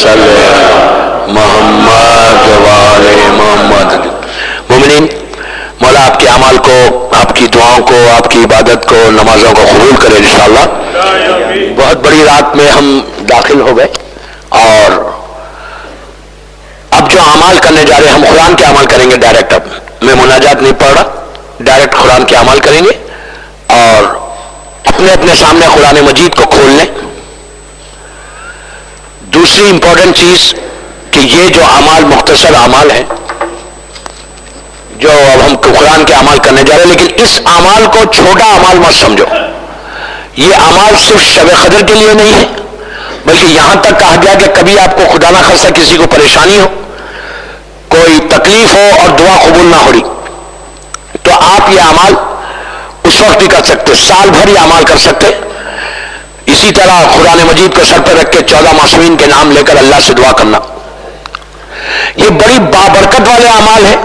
صلی محمد وآل محمد۔ مومنین، مولا آپ کے اعمال کو، آپ کی دعاؤں کو، آپ کی عبادت کو، نمازوں کو قبول کرے انشاءاللہ۔ بہت بڑی رات میں ہم داخل ہو گئے اور اب جو اعمال کرنے جا رہے ہیں، ہم قرآن کے اعمال کریں گے ڈائریکٹ۔ اب میں مناجات نہیں پڑھ رہا، ڈائریکٹ قرآن کے اعمال کریں گے اور اپنے اپنے سامنے قرآن مجید کو کھول لیں۔ دوسری امپورٹنٹ چیز کہ یہ جو اعمال مختصر اعمال ہیں جو اب ہم قرآن کے اعمال کرنے جا رہے ہیں، لیکن اس اعمال کو چھوٹا اعمال مت سمجھو۔ یہ اعمال صرف شب قدر کے لیے نہیں ہے، بلکہ یہاں تک کہا گیا کہ کبھی آپ کو خدا نہ خاصہ کسی کو پریشانی ہو، کوئی تکلیف ہو اور دعا قبول نہ ہو رہی، تو آپ یہ اعمال اس وقت بھی کر سکتے، سال بھر یہ اعمال کر سکتے۔ اسی طرح قرآن مجید کو سر پر رکھ کے 14 معصومین کے نام لے کر اللہ سے دعا کرنا، یہ بڑی بابرکت والے اعمال ہیں،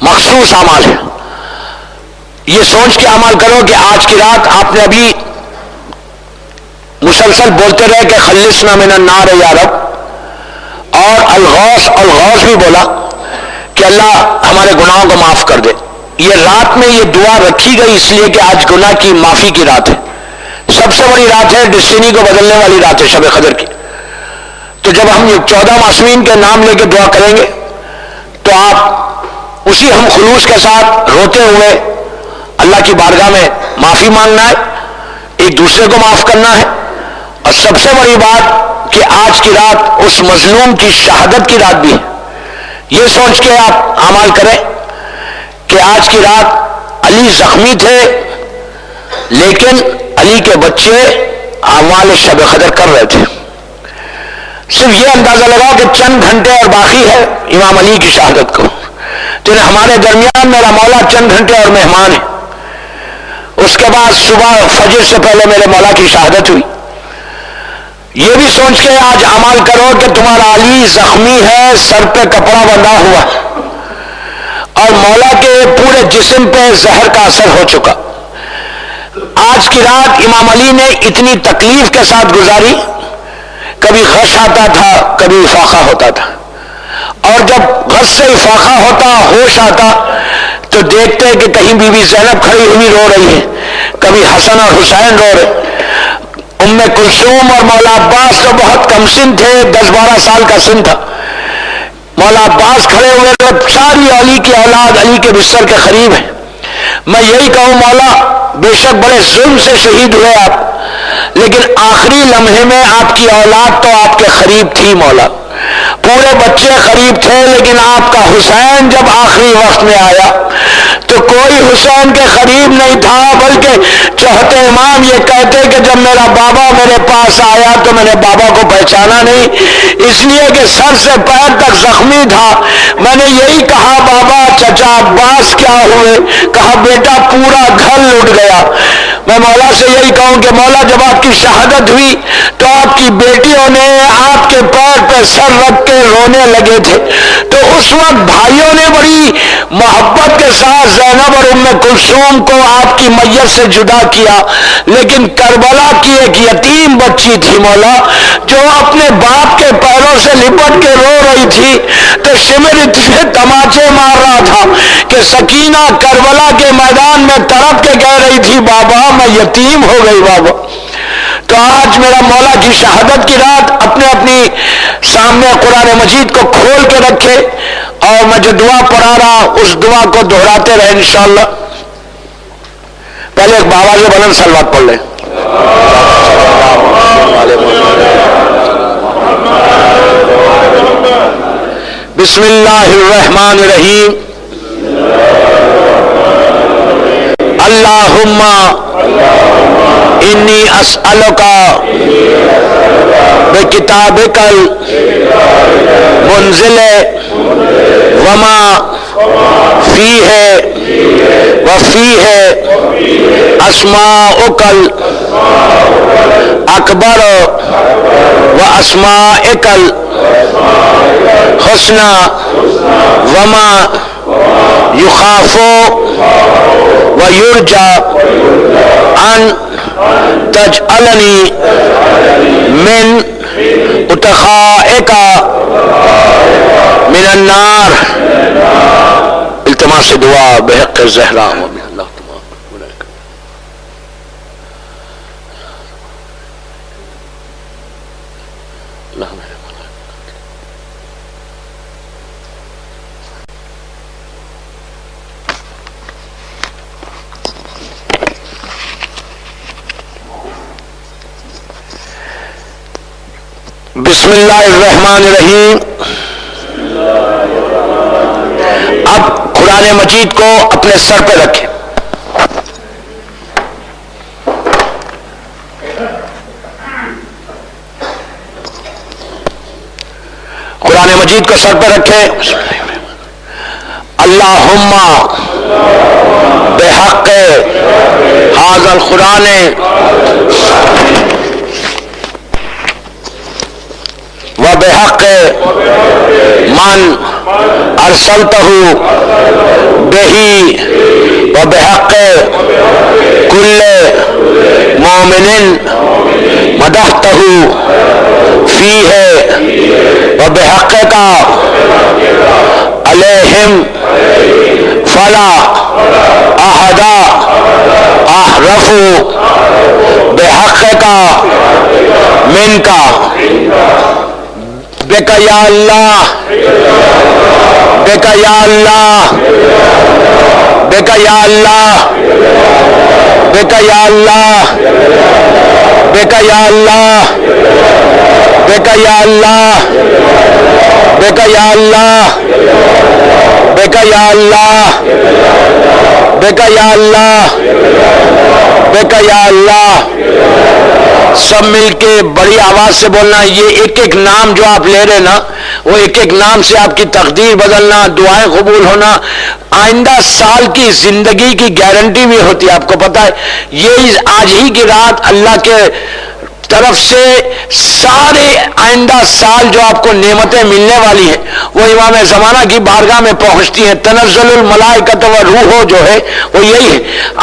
مخصوص اعمال ہیں۔ یہ سوچ کے عمل کرو کہ آج کی رات آپ نے ابھی مسلسل بولتے رہے کہ خلصنا من النار یا رب، اور الغوث بھی بولا کہ اللہ ہمارے گناہوں کو معاف کر دے۔ یہ رات میں یہ دعا رکھی گئی اس لیے کہ آج گناہ کی معافی کی رات ہے، سب سے بڑی رات ہے، ڈسٹینی کو بدلنے والی رات ہے شب قدر کی۔ تو جب ہم یہ 14 معصومین کے نام لے کے دعا کریں گے تو آپ اسی ہم خلوص کے ساتھ روتے ہوئے اللہ کی بارگاہ میں معافی مانگنا ہے، ایک دوسرے کو معاف کرنا ہے، اور سب سے بڑی بات کہ آج کی رات اس مظلوم کی شہادت کی رات بھی ہے۔ یہ سوچ کے آپ اعمال کریں کہ آج کی رات علی زخمی تھے لیکن علی کے بچے اعمال شب قدر کر رہے تھے۔ صرف یہ اندازہ لگاؤ کہ چند گھنٹے اور باقی ہے امام علی کی شہادت کو، تو ہمارے درمیان میرا مولا چند گھنٹے اور مہمان ہے۔ اس کے بعد صبح فجر سے پہلے میرے مولا کی شہادت ہوئی۔ یہ بھی سوچ کے آج عمل کرو کہ تمہارا علی زخمی ہے، سر پہ کپڑا بندھا ہوا اور مولا کے پورے جسم پہ زہر کا اثر ہو چکا۔ آج کی رات امام علی نے اتنی تکلیف کے ساتھ گزاری، کبھی غش آتا تھا کبھی افاقہ ہوتا تھا، اور جب غش سے افاقہ ہوتا ہوش آتا تو دیکھتے کہ کہیں بی بی زینب کھڑی ہوئی رو رہی ہے، کبھی حسن اور حسین رو رہے، ام کلثوم اور مولا عباس تو بہت کم سن تھے، 10-12 سال کا سن تھا، مولا عباس کھڑے ہوئے، ساری علی کی اولاد علی کے بستر کے قریب ہے۔ میں یہی کہوں مولا بے شک بڑے ظلم سے شہید ہوئے آپ، لیکن آخری لمحے میں آپ کی اولاد تو آپ کے قریب تھی مولا، پورے بچے قریب تھے، لیکن آپ کا حسین جب آخری وقت میں آیا تو کوئی حسین کے قریب نہیں تھا، بلکہ چوتھے امام یہ کہتے کہ جب میرا بابا میرے پاس آیا تو میں نے بابا کو پہچانا نہیں، اس لیے کہ سر سے پیر تک زخمی تھا۔ میں نے یہی کہا بابا چچا عباس کیا ہوئے؟ کہا بیٹا پورا گھر لٹ گیا۔ میں مولا سے یہی کہوں کہ مولا جب آپ کی شہادت ہوئی تو آپ کی بیٹیوں نے آپ کے پیر پہ سر رکھ کے رونے لگے تھے، تو اس وقت بھائیوں نے بڑی محبت کے ساتھ زینب اور ام کلثوم کو آپ کی میت سے جدا کیا، لیکن کربلا کی ایک یتیم بچی تھی مولا جو اپنے باپ کے پیروں سے لپٹ کے رو رہی تھی، تو شمر اتنے تماچے مار رہا تھا کہ سکینہ کربلا کے میدان میں تڑپ کے کہہ رہی تھی بابا میں یتیم ہو گئی بابا۔ تو آج میرا مولا کی شہادت کی رات اپنی سامنے قرآن مجید کو کھول کے رکھے، اور میں جو دعا پڑھا رہا اس دعا کو دہراتے رہے انشاءاللہ۔ پہلے ایک باواز بلند صلوات پڑھ لیں۔ بسم اللہ الرحمن الرحیم۔ اللہم انی اسألک بکتابک المنزل وما فیہ وفیہ اسماؤک الاکبر واسمائک الحسنى وما یخاف ویرجى ان تجعلنی من ورتقائک من النار. التماس دعا بحق الزہرا و من اللہ تمام. بسم اللہ الرحمن الرحیم. اب قرآن مجید کو اپنے سر پہ رکھیں. قرآن مجید کو سر پہ رکھیں. اللہم بحق ھذا القرآن وبحق من ارسلتہ بہ وبحق کل مومن مدحتہ فیہ وبحقک علیہم فلا احد احرف بحقک منک. بیکا یا اللہ، بیکا یا اللہ، بیکا یا اللہ، بیکا یا اللہ، بیکا یا اللہ، بیکا یا اللہ، بیکا یا اللہ، بیکا یا اللہ، بیکا یا اللہ، بیکا یا اللہ. سب مل کے بڑی آواز سے بولنا. یہ ایک ایک نام جو آپ لے رہے نا، وہ ایک ایک نام سے آپ کی تقدیر بدلنا، دعائیں قبول ہونا، آئندہ سال کی زندگی کی گارنٹی بھی ہوتی ہے. آپ کو پتا ہے یہ آج ہی کی رات اللہ کے طرف سے سارے آئندہ سال جو آپ کو نعمتیں ملنے والی ہیں وہ امام زمانہ کی بارگاہ میں پہنچتی ہیں. تنزل الملائکۃ والروح جو ہے وہ یہی ہے.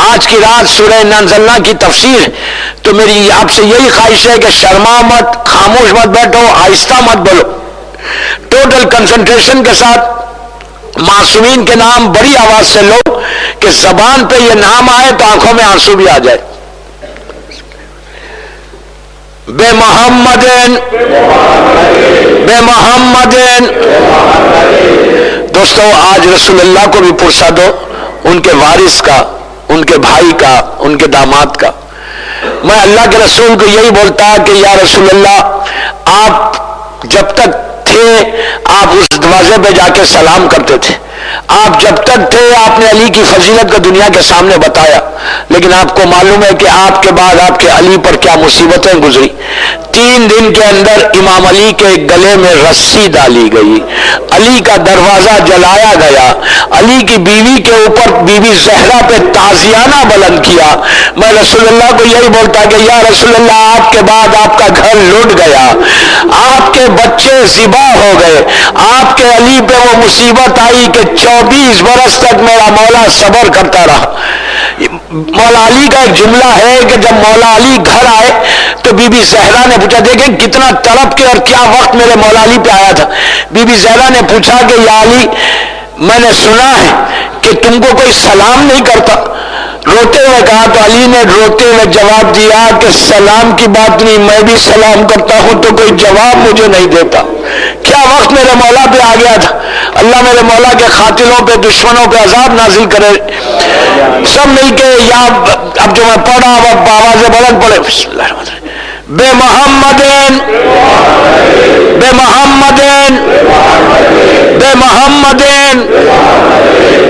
آج کی رات سورہ نزلنا کی تفسیر ہے. تو میری آپ سے یہی خواہش ہے کہ شرما مت، خاموش مت بیٹھو، آہستہ مت بولو، ٹوٹل کنسنٹریشن کے ساتھ معصومین کے نام بڑی آواز سے لو کہ زبان پہ یہ نام آئے تو آنکھوں میں آنسو بھی آ جائے. بے محمدین، بے محمدین. دوستو آج رسول اللہ کو بھی پرسا دو، ان کے وارث کا، ان کے بھائی کا، ان کے داماد کا. میں اللہ کے رسول کو یہی بولتا کہ یا رسول اللہ، آپ جب تک تھے آپ اس دروازے پہ جا کے سلام کرتے تھے. آپ جب تک تھے آپ نے علی کی فضیلت کو دنیا کے سامنے بتایا، لیکن آپ کو معلوم ہے کہ آپ کے بعد آپ کے علی پر کیا مصیبتیں گزری. 3 دن کے اندر امام علی کے گلے میں رسی ڈالی گئی، علی کا دروازہ جلایا گیا، علی کی بیوی کے اوپر بی بی زہرا پہ تازیانہ بلند کیا. میں رسول اللہ کو یہی بولتا کہ یا رسول اللہ، آپ کے بعد آپ کا گھر لٹ گیا، آپ کے بچے ذبح ہو گئے، آپ کے علی پہ وہ مصیبت آئی کہ 24 برس تک میرا مولا صبر کرتا رہا. مولا علی کا ایک جملہ ہے کہ جب مولا علی گھر آئے تو بی بی زہرا نے پوچھا، دیکھیں کتنا تڑپ کے اور کیا وقت میرے مولا علی پہ آیا تھا. بی بی زہرا نے پوچھا کہ یا علی، میں نے سنا ہے کہ تم کو کوئی سلام نہیں کرتا. روتے ہوئے کہا تو علی نے روتے ہوئے جواب دیا کہ سلام کی بات نہیں، میں بھی سلام کرتا ہوں تو کوئی جواب مجھے نہیں دیتا. کیا وقت میرے مولا پہ آ گیا تھا. اللہ میرے مولا کے قاتلوں پہ، دشمنوں پہ عذاب نازل کرے. سب مل کے یا اب جو میں پڑھا اب آواز بلند پڑھے. بسم اللہ الرحمن الرحیم. بے محمدین، بے محمدین، بے محمدین،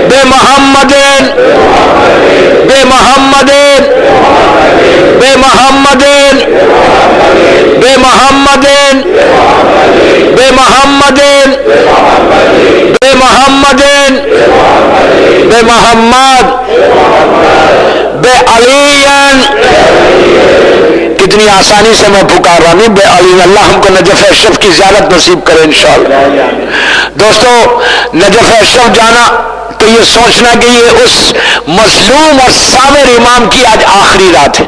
بے محمدین، بے محمدین، بے محمدین، بے محمدین، بے محمدین، بے محمدین، بے محمد، بے علین. کتنی آسانی سے میں پکار رہا نہیں، بے علین. اللہ ہم کو نجف اشرف کی زیارت نصیب کرے انشاءاللہ. دوستو نجف اشرف جانا تو یہ سوچنا کہ یہ اس مظلوم اور صابر امام کی آج آخری رات ہے.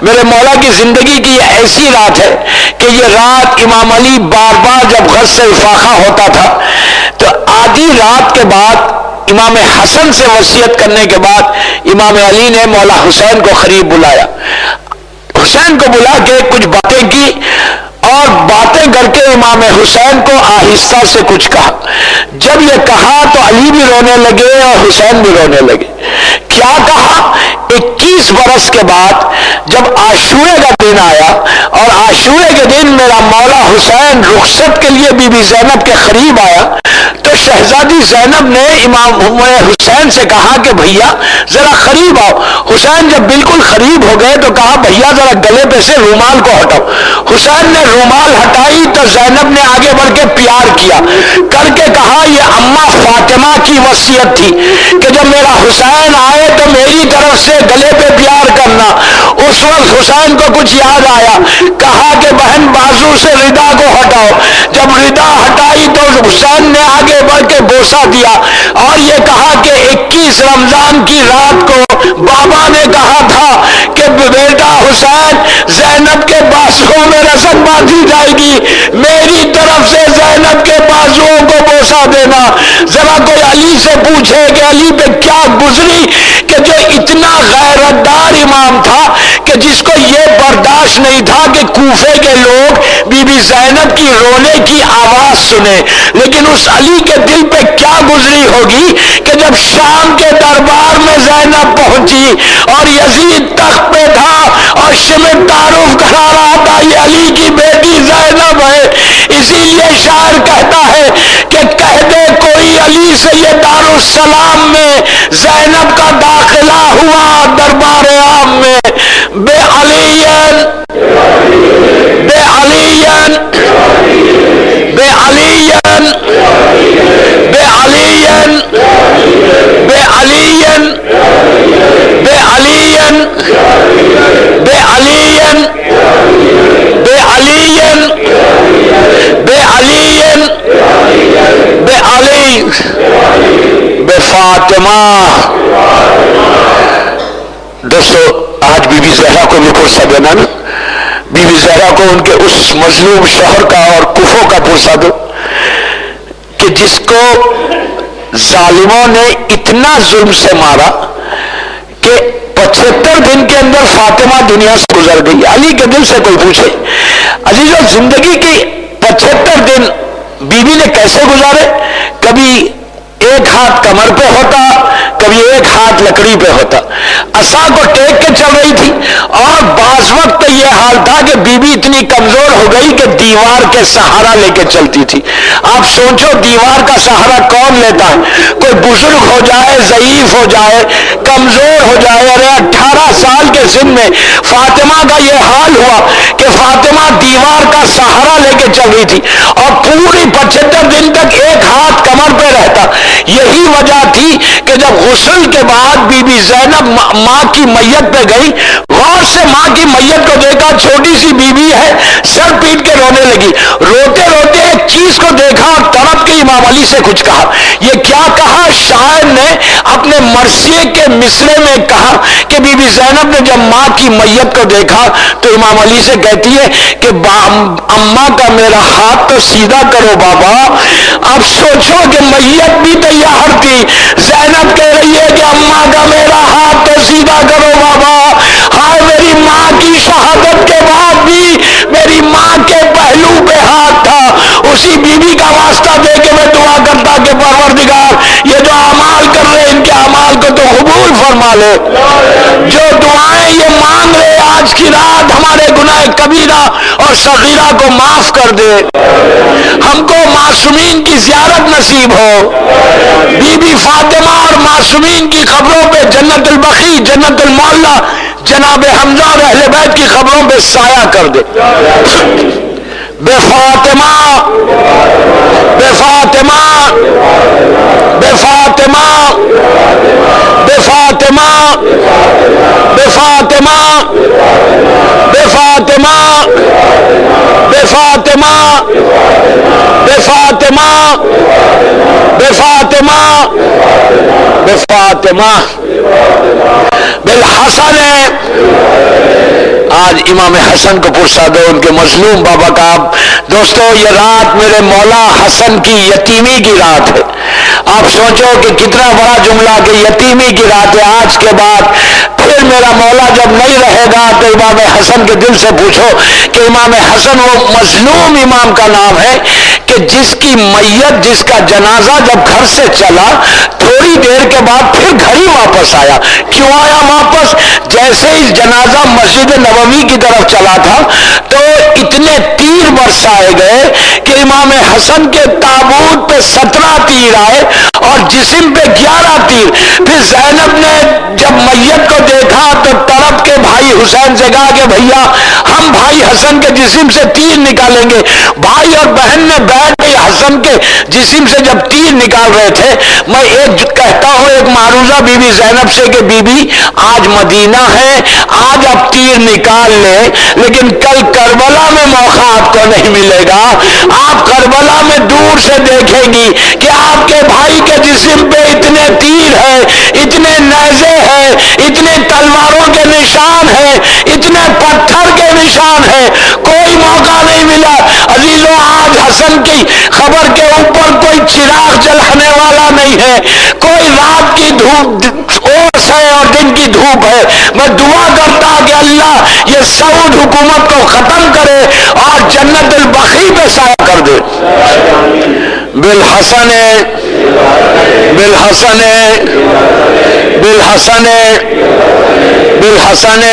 میرے مولا کی زندگی کی یہ ایسی رات ہے کہ یہ رات امام علی بار بار جب غرض سے افاقہ ہوتا تھا تو آدھی رات کے بعد امام حسن سے وصیت کرنے کے بعد امام علی نے مولا حسین کو قریب بلایا، حسین کو بلا کے کچھ باتیں کی اور باتیں کر کے امام حسین کو آہستہ سے کچھ کہا۔ جب یہ کہا تو علی بھی رونے لگے اور حسین بھی رونے لگے۔ کیا کہا؟ 21 برس کے بعد جب عاشورے کا دن آیا اور عاشورے کے دن میرا مولا حسین رخصت کے لیے بی بی زینب کے قریب آیا تو شہزادی زینب نے امام حسین سے کہا کہ بھیا ذرا قریب آؤ۔ حسین جب بالکل قریب ہو گئے تو کہا بھیا ذرا گلے پہ سے رومال کو ہٹاؤ۔ حسین نے رومال ہٹائی تو زینب نے آگے بڑھ کے پیار کیا کر کے کہا یہ اماں فاطمہ کی وصیت تھی کہ جب میرا حسین آئے تو میری طرف سے گلے پہ پیار کرنا۔ اس وقت حسین کو کچھ یاد آیا، کہا کہ بہن بازو سے ردا کو ہٹاؤ۔ جب ردا ہٹائی تو حسین نے آگے بڑھ کے بوسہ دیا اور یہ کہا کہ 21 رمضان کی رات کو بابا نے کہا تھا کہ بیٹا حسین زینب کے بازوؤں میں رسک باندھی جائے گی، میری طرف سے زینب کے بازوؤں کو بوسہ دینا۔ ذرا کوئی علی سے پوچھے کہ علی پہ کیا گزری کہ جو اتنا غیرت دار امام تھا کہ جس کو یہ برداشت نہیں تھا کہ کوفے کے لوگ بی بی زینب کی رونے کی آواز سنے، لیکن اس علی کے دل پہ کیا گزری ہوگی کہ جب شام کے دربار میں زینب پہنچی اور یزید تخت پہ تھا اور شمع تعارف کرا رہا تھا یہ علی کی بیٹی زینب ہے۔ اسی لیے شاعر کہتا ہے کہ کہہ دے کوئی علی سے یہ دارالسلام میں زینب کا داخلہ ہوا دربار عام میں۔ بے علین بے علین بے علین بے علین بے علین بے علین بے علین بے علین بے علین بے علی بے فاطمہ۔ دوستو آج بی بی زہرا کو بھی پرسہ دینا نا، بی بی زہرا کو ان کے اس مظلوم شوہر کا اور کفو کا پرسہ دو کہ جس کو ظالموں نے اتنا ظلم سے مارا کہ 75 دن کے اندر فاطمہ دنیا سے گزر گئی۔ علی کے دل سے کوئی پوچھے عزیزو زندگی کی 75 دن بی بی نے کیسے گزارے؟ کبھی ایک ہاتھ کمر پہ ہوتا، کبھی ایک ہاتھ لکڑی پہ ہوتا، عصا کو ٹیک کے چل رہی تھی اور بعض وقت یہ حال تھا کہ بی بی اتنی کمزور ہو گئی کہ دیوار کے سہارا لے کے چلتی تھی۔ آپ سوچو دیوار کا سہارا کون لیتا ہے؟ کوئی بزرگ ہو جائے، ضعیف ہو جائے، کمزور ہو جائے۔ ارے 18 سال کے سن میں فاطمہ کا یہ حال ہوا کہ فاطمہ دیوار کا سہارا لے کے چل رہی تھی اور پوری 75 دن تک ایک ہاتھ کمر پہ رہتا۔ یہی وجہ تھی کہ جب غسل کے بعد بی بی زینب ماں کی میت پہ گئی، غور سے ماں کی میت کو دیکھا، چھوٹی سی بی بی ہے، سر پیٹ کے رونے لگی۔ روتے روتے ایک چیز کو دیکھا اور تڑپ کے امام علی سے کچھ کہا۔ یہ کیا کہا؟ شاعر نے اپنے مرثیے کے مصرے میں کہا کہ بی بی زینب نے جب ماں کی میت کو دیکھا تو امام علی سے کہتی ہے کہ اماں کا میرا ہاتھ تو سیدھا کرو بابا۔ اب سوچو کہ میت بھی تیار تھی، زینب کہہ رہی ہے کہ اماں کا میرا ہاتھ تو سیدھا کرو بابا۔ ہائے میری ماں کی شہادت کے بعد بھی میری ماں کے پہلو پہ ہاتھ تھا۔ اسی بی بی کا واسطہ دے کے میں دعا کرتا کہ پروردگار یہ جو اعمال کر رہے ان کے اعمال کو تو قبول فرما لے۔ جو دعائیں یہ مانگ رہے آج کی رات ہمارے گناہ کبیرہ اور صغیرہ کو معاف کر دے، ہم کو معصومین کی زیارت نصیب ہو۔ بی بی فاطمہ اور معصومین کی خبروں پہ جنت البقیع، جنت المعلا، جناب حمزہ اور اہل بیت کی خبروں پہ سایہ کر دے۔ بے فاطمہ بے فاطمہ بے فاطمہ بے فاطمہ بے فاطمہ بے فاطمہ بے فاطمہ بے فاطمہ بے فاطمہ بے فاطمہ بالحسن آج امام حسن کو پرسا دو ان کے مظلوم بابا کا. دوستو یہ رات میرے مولا حسن کی یتیمی کی رات ہے. آپ سوچو کہ کتنا بڑا جملہ کہ یتیمی کی رات ہے. آج کے بعد پھر میرا مولا جب نہیں رہے گا تو امام حسن کے دل سے پوچھو کہ امام حسن وہ مظلوم امام کا نام ہے کہ جس کی میت جس کا جنازہ جب گھر سے چلا تھوڑی دیر کے بعد پھر گھر ہی واپس آیا. کیوں آیا واپس؟ جیسے ہی جنازہ مسجد نبوی کی طرف چلا تھا تو اتنے تیر برسائے گئے کہ امام حسن کے تابوت پہ 17 تیر آئے اور جسم پہ 11 تیر. پھر زینب نے جب میت کو دیکھا تو تڑپ کے بھائی حسین سے کہا کہ بھیا ہم بھائی حسن کے جسم سے تیر نکالیں گے. بھائی اور بہن نے بیٹھ کے حسن کے جسم سے جب تیر نکال رہے تھے میں ایک کہتا ہوں ایک معروضہ بی بی زینب سے کہ بی بی آج مدینہ ہے آج آپ تیر نکال لیں لیکن کل کربلا میں موقع آپ کو نہیں ملے گا. آپ کربلا میں دور سے دیکھیں گی کہ آپ کے بھائی کے جسم پہ اتنے تیر ہیں اتنے نیزے ہیں اتنے تلواروں کے نشان ہیں اتنے پتھر کے نشان ہیں. کوئی موقع نہیں ملا. عزیزوں آج حسن کی خبر کے اوپر کوئی چراغ جلانے والا نہیں ہے. کوئی رات کی دھوپ اوس ہے اور دن کی دھوپ ہے. میں دعا کرتا کہ اللہ یہ سعود حکومت کو ختم کرے اور جنت البقیع پہ سایہ کر دے. بالحسن بالحسن بالحسن بالحسن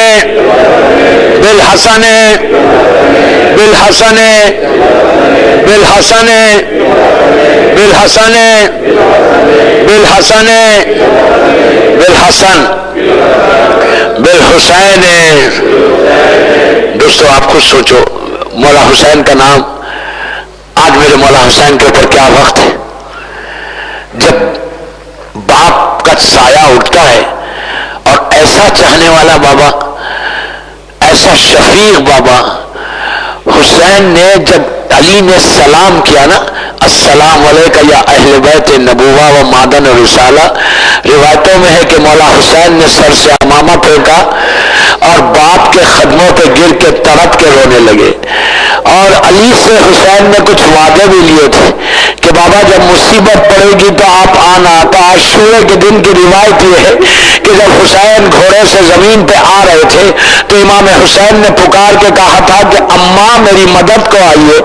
بالحسن بالحسن بالحسن بالحسن بالحسن بالحسن بالحسین. دوستو آپ خود سوچو مولا حسین کا نام آج میرے مولا حسین کے اوپر کیا وقت ہے جب باپ کا سایہ اٹھتا ہے اور ایسا چاہنے والا بابا ایسا شفیق بابا. حسین نے جب علی نے سلام کیا نا السلام علیکہ یا اہل بیت نبوہ و مادن رسالہ روایتوں میں ہے کہ مولا حسین نے سر سے امامہ پھینکا اور باپ کے قدموں پہ گر کے تڑپ کے رونے لگے. اور علی سے حسین نے کچھ وعدے بھی لیے تھے کہ بابا جب مصیبت پڑے گی تو آپ آنا. تو عاشورے کے دن کی روایت یہ ہے کہ جب حسین گھوڑے سے زمین پہ آ رہے تھے تو امام حسین نے پکار کے کہا تھا کہ اماں میری مدد کو آئیے.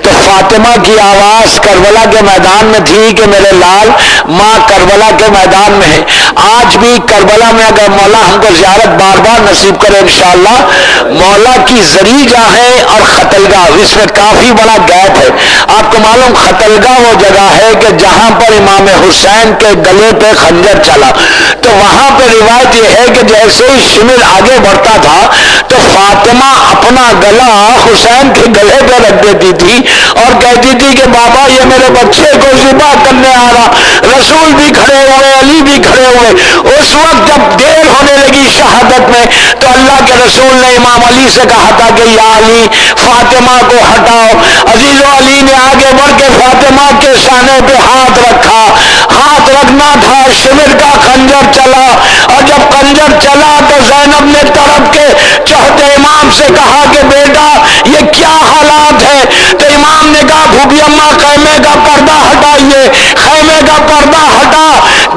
تو فاطمہ کی آواز کربلا کے میدان میں تھی کہ میرے لال ماں کربلا کے میدان میں ہے. آج بھی کربلا میں اگر مولا ہم کو زیارت بار بار نصیب کرے انشاءاللہ مولا کی زری جاہیں اور قتلگاہ اس میں کافی بڑا گیپ ہے. آپ کو معلوم قتلگاہ وہ جگہ ہے کہ جہاں پر امام حسین کے گلے پہ خنجر چلا تو وہاں پہ روایت یہ ہے کہ جیسے ہی شمر آگے بڑھتا تھا تو فاطمہ اپنا گلا حسین کے گلے پہ رکھ دیتی تھی اور کہتی تھی کہ بابا یہ میرے بچے کو ذبح کرنے آ رہا. رسول بھی کھڑے ہوئے علی بھی کھڑے ہوئے. اس وقت جب دیر ہونے لگی شہادت میں تو اللہ کے رسول نے امام علی سے کہا تھا کہ یا علی فاطمہ کو ہٹاؤ. عزیز و علی نے آگے بڑھ کے فاطمہ کے شانے پہ ہاتھ رکھا. ہاتھ رکھنا تھا شمر کا خنجر چلا اور جب خنجر چلا تو زینب نے تڑپ کے چوتھے امام سے کہا کہ بیٹا یہ کیا حالات ہے. تو امام نے کہا بھوبی اماں خیمے کا پردہ ہٹائیے. خیمے کا پردہ ہٹا.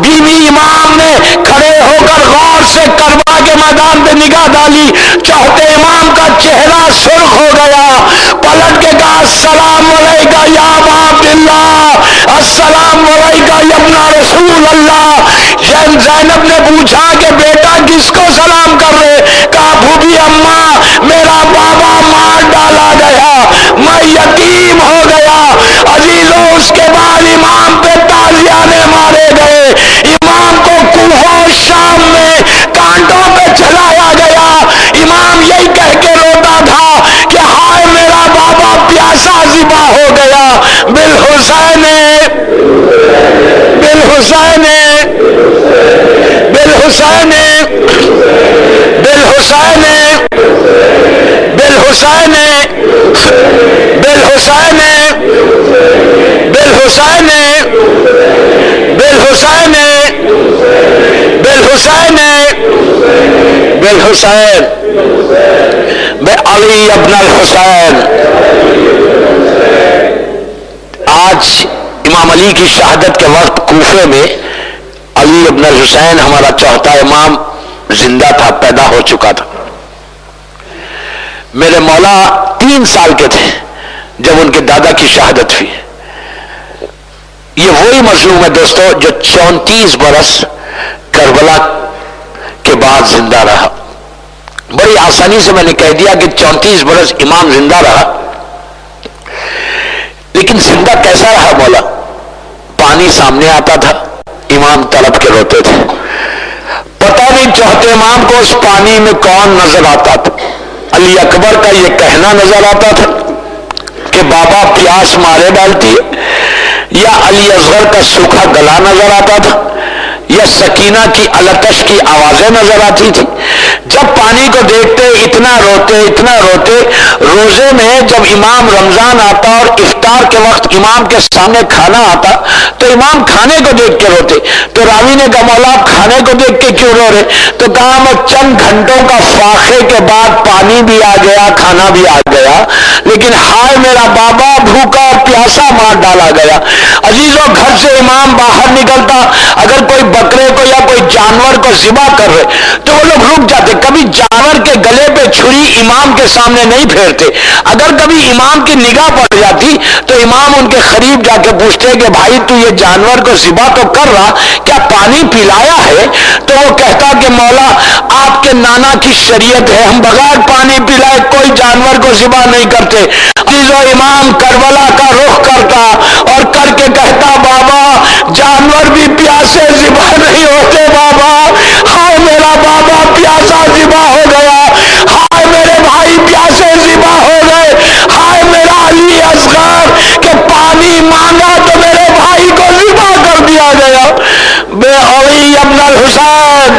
بیوی امام نے کھڑے ہو کر غور سے کربلا کے میدان پہ نگاہ ڈالی. چوتھے امام کا چہرہ سرخ ہو گیا. پلٹ کے کہا السلام علیکہ یا ابا عبداللہ السلام علیکہ یا ابن رسول اللہ. زینب نے پوچھا کہ بیٹا کس کو سلام کر رہے؟ کہا بھوبی اماں میرا بابا مار ڈالا گیا میں یتیم ہو گیا. عزیزوں اس کے بعد امام پہ تازیانے مارے گئے. امام کو کوہ شام میں کانٹوں پہ چلایا گیا. امام یہی کہہ کے روتا تھا کہ ہائے میرا بابا پیاسا ذبح ہو گیا. بالحسین بالحسین بالحسین بالحسین بالحسین بالحسین بالحسین بالحسین بالحسین بالحسین بالحسین بعلی ابن الحسین. آج امام علی کی شہادت کے وقت کوفے میں علی ابن الحسین ہمارا چوتھا امام زندہ تھا، پیدا ہو چکا تھا. میرے مولا 3 سال کے تھے جب ان کے دادا کی شہادت ہوئی. یہ وہی مظلوم ہے دوستو جو 34 برس کربلا کے بعد زندہ رہا. بڑی آسانی سے میں نے کہہ دیا کہ 34 برس امام زندہ رہا، لیکن زندہ کیسا رہا مولا؟ پانی سامنے آتا تھا، امام تڑپ کے روتے تھے. پتہ نہیں چوتھے امام کو اس پانی میں کون نظر آتا تھا. علی اکبر کا یہ کہنا نظر آتا تھا کہ بابا پیاس مارے ڈالتی ہے، یا علی اصغر کا سوکھا گلا نظر آتا تھا، یا سکینہ کی التش کی آوازیں نظر آتی تھی. جب پانی کو دیکھتے اتنا روتے اتنا روتے. روزے میں جب امام رمضان آتا اور افطار کے وقت امام کے سامنے کھانا آتا تو امام کھانے کو دیکھ کے روتے. تو راوی نے کہا مولا آپ کھانے کو دیکھ کے کیوں رو رہے؟ تو کہا میں چند گھنٹوں کا فاقے کے بعد پانی بھی آ گیا، کھانا بھی آ گیا، لیکن ہائے میرا بابا بھوکا پیاسا مار ڈالا گیا. عزیزوں گھر سے امام باہر نکلتا، اگر کوئی بکرے کو یا کوئی جانور کو ذبح کر رہے تو وہ لوگ رک جاتے. کبھی جانور کے گلے پہ چھری امام کے سامنے نہیں پھیرتے. اگر کبھی امام کی نگاہ پڑ جاتی تو امام ان کے قریب جا کے پوچھتے کہ بھائی تو یہ جانور کو ذبح تو کر رہا، کیا پانی پلایا ہے؟ تو وہ کہتا کہ مولا آپ کے نانا کی شریعت ہے، ہم بغیر پانی پلائے کوئی جانور کو ذبح نہیں کرتے. عزیزو امام کربلا کا رخ کرتا اور کر کے کہتا بابا جانور بھی پیاسے ذبح نہیں ہوتے، بابا ہائے میرا بابا پیاسا ذبح ہو گیا، ہائے میرے بھائی پیاسے ذبح ہو گئے، ہائے میرا علی اصغر کہ پانی مانگا تو میرے بھائی کو ذبح کر دیا گیا. بے علی ابن الحسین،